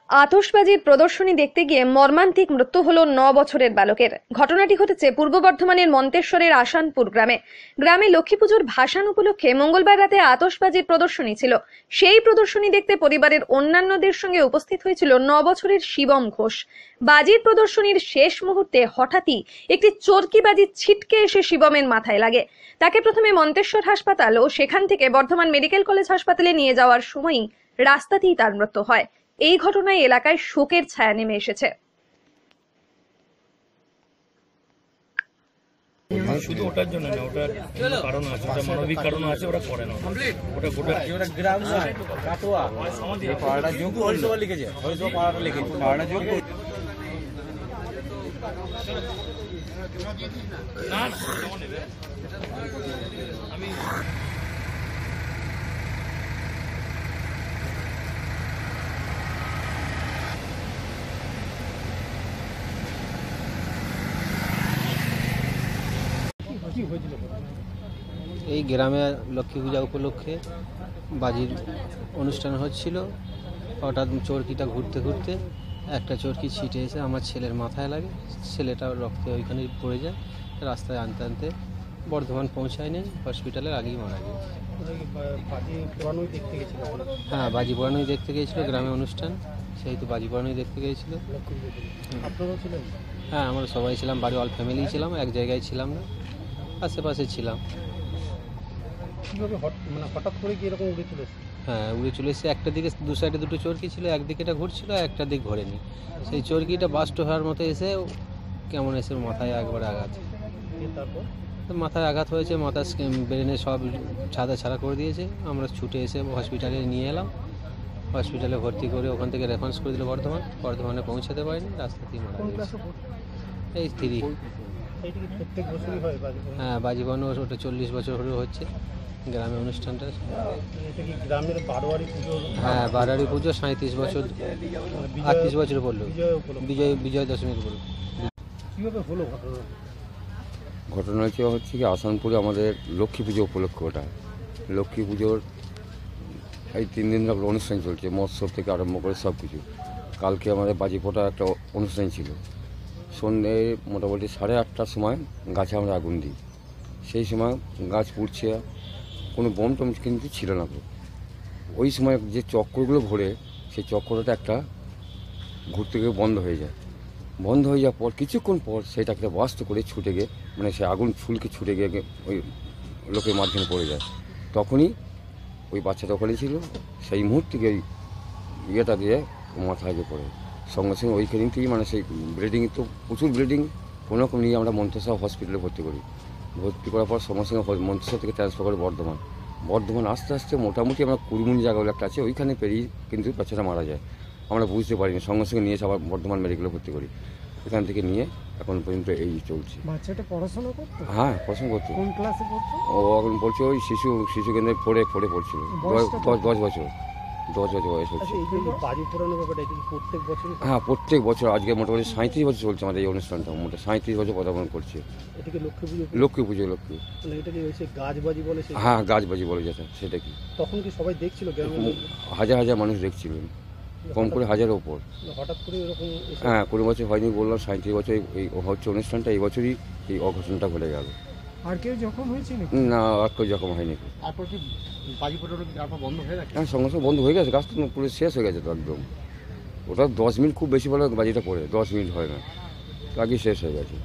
আতশবাজির প্রদর্শনী দেখতে গিয়ে মর্মান্তিক মৃত্যু হলো 9 বছরের বালকের। ঘটনাটি ঘটেছে পূর্ব বর্ধমানের মন্তেশ্বরের আসানপুর গ্রামে লক্ষ্মী পুজোর ভাসান উপলক্ষে মঙ্গলবার রাতে আতশবাজির প্রদর্শনী ছিল। সেই প্রদর্শনী দেখতে পরিবারের অন্যান্যদের সঙ্গে উপস্থিত হয়েছিল 9 বছরের শিবম ঘোষ। বাজির প্রদর্শনীর শেষ মুহূর্তে হঠাৎই একটি চরকি বাজি ছিটকে এসে শিবমের মাথায় লাগে। তাকে প্রথমে মন্তেশ্বর হাসপাতাল ও সেখান থেকে বর্ধমান মেডিকেল কলেজ হাসপাতালে নিয়ে যাওয়ার সময়ই রাস্তাতেই তার মৃত্যু হয়। এই ঘটনায় এলাকায় শোকের ছায়া নেমে এসেছে। শুধু ওটার জন্য না, ওটার কারণ আছে, ওটা মানবিক কারণ আছে, ওরা করে না, ওটা গোটা গ্রাম কাটোয়া পাড়াটা যোগ হরিসভা লিখেছে, হরিসভা পাড়াটা লিখেছে, পাড়াটা যোগ না আমি এই গ্রামে লক্ষ্মী পূজা উপলক্ষে বাজির অনুষ্ঠান হচ্ছিল। হঠাৎ চরকিটা ঘুরতে ঘুরতে একটা চরকি ছিটে এসে আমার ছেলের মাথায় লাগে। ছেলেটা রক্তে ওইখানে পড়ে যায়। রাস্তায় আনতে আনতে বর্ধমান পৌঁছায়নি, হসপিটালের আগেই মারা গেছে। হ্যাঁ, বাজি পোড়ানোই দেখতে গিয়েছিল, গ্রামে অনুষ্ঠান, সেই তো বাজি পোড়ানোই দেখতে গিয়েছিল। হ্যাঁ, আমরা সবাই ছিলাম, বাড়ি অল ফ্যামিলি ছিলাম, এক জায়গায় ছিলাম না, আশেপাশে ছিলাম। হঠাৎ করে কি এরকম উড়ে চলে এসেছে? হ্যাঁ, উড়ে চলে এসেছে। একটা দিকে দু সাইডে দুটো চরকি ছিল, একদিকে এটা ঘুরছিল, একটা দিক ঘোরেনি। সেই চরকিটা বাস্ট হওয়ার মতো এসে কেমন এসে মাথায় একবারে আঘাত। তারপর মাথায় আঘাত হয়েছে, মাথার ব্রেনে সব ছাড়া করে দিয়েছে। আমরা ছুটে এসে হসপিটালে নিয়ে এলাম, হসপিটালে ভর্তি করে ওখান থেকে রেফারেন্স করে দিল বর্ধমানে পৌঁছাতে পারিনি, রাস্তাতেই মারা গেছে। এই 3। প্রত্যেক বছরই হয় বাজি? হ্যাঁ, বাজি পোড়ানো ওটা 40 বছর হলে হচ্ছে গ্রামে অনুষ্ঠানটা। এটা কি গ্রামের বারোয়ারি পুজো? হ্যাঁ, বারোয়ারি পুজো 37 বছর, 38 বছর পড়লো, বিজয় দশমীর উপলক্ষে। কীভাবে হলো ঘটনা? ঘটনাটি হচ্ছে কি, আসানপুরে আমাদের লক্ষ্মী পুজো উপলক্ষে, ওটা লক্ষ্মী পুজোর এই 3 দিন ধরে অনুষ্ঠান চলছে, মৎস্য থেকে আরম্ভ করে সব কিছু। কালকে আমাদের বাজি পোড়া একটা অনুষ্ঠান ছিল। সন্ধ্যে মোটামুটি 8:30টার সময় গাছে আমরা আগুন দিই। সেই সময় গাছ পুড়ছে, কোনো বোম টম কিন্তু ছিল না। ওই সময় যে চক্রগুলো ভরে, সেই চক্রটা একটা ঘুরতে গিয়ে বন্ধ হয়ে যায়। বন্ধ হয়ে যাওয়ার পর কিছুক্ষণ পর সেটা একটা বাস্ট করে ছুটে গিয়ে, মানে সে আগুন ফুলকে ছুটে গিয়ে ওই লোকের মাধ্যমে পড়ে যায়। তখনই ওই বাচ্চাটা ওখানে ছিল, সেই মুহূর্তে ওই ইয়েটা দিয়ে মাথায় গিয়ে পড়ে। সঙ্গে সঙ্গে ওইখান থেকেই মানে সেই ব্লিডিং, তো প্রচুর ব্লিডিং, কোনো রকম নিয়ে আমরা মন্তেশ্বর হসপিটালে ভর্তি করি। ভর্তি করার পর সঙ্গে সঙ্গে মন্তেশ্বর থেকে ট্রান্সফার করে বর্ধমান আস্তে আস্তে মোটামুটি আমরা কুড়মুনি জায়গাগুলো একটা আছে, ওইখানে পেরিয়ে কিন্তু বাচ্চাটা মারা যায়। আমরা বুঝতে পারিনি, সঙ্গে সঙ্গে নিয়ে এসে আবার বর্ধমান মেডিকেলে ভর্তি করি। এখান থেকে নিয়ে এখন পর্যন্ত এই চলছে। বাচ্চাটা পড়াশোনা করতো? হ্যাঁ, পড়াশোনা করতো। কোন ক্লাসে পড়তো? ও এখন বলছে ওই শিশু কেন্দ্রে পড়ে পড়ছিল। 10 বছর বয়স হচ্ছে। বাজি পোড়ানোর ব্যাপারটা এটা প্রত্যেক বছর? হ্যাঁ, প্রত্যেক বছর। আজকে মোটামুটি 37 বছর চলছে আমাদের এই অনুষ্ঠানটা, মোটামুটি 37 বছর পদার্পণ করছে। এটা কি লক্ষ্মী পুজো? লক্ষ্মী পুজো। মানে এটা কি গাছবাজি বলে? হ্যাঁ, গাছবাজি বলে যেটা, সেটা কি। তখন কি সবাই দেখছিল? হাজার হাজার মানুষ দেখছিলেন, কম করে 1000-এর ওপর। হঠাৎ করে এরকম? হ্যাঁ, কোনো বছর হয়নি, বললাম 37 বছর এই হচ্ছে অনুষ্ঠানটা, এই বছরই এই অঘটনটা ঘটে গেল। আর কেউ জখম হয়েছে না, আর কেউ জখম হয়নি। তারপর কি বাজি পোড়ানো বন্ধ হয়ে গেছে? হ্যাঁ, সঙ্গে সঙ্গে বন্ধ হয়ে গেছে। গাছ তো পুরো শেষ হয়ে গেছে তো একদম। ওটা 10 মিনিট খুব বেশি বলে বাজিটা পড়ে, 10 মিনিট হয় না, আগে শেষ হয়ে গেছে।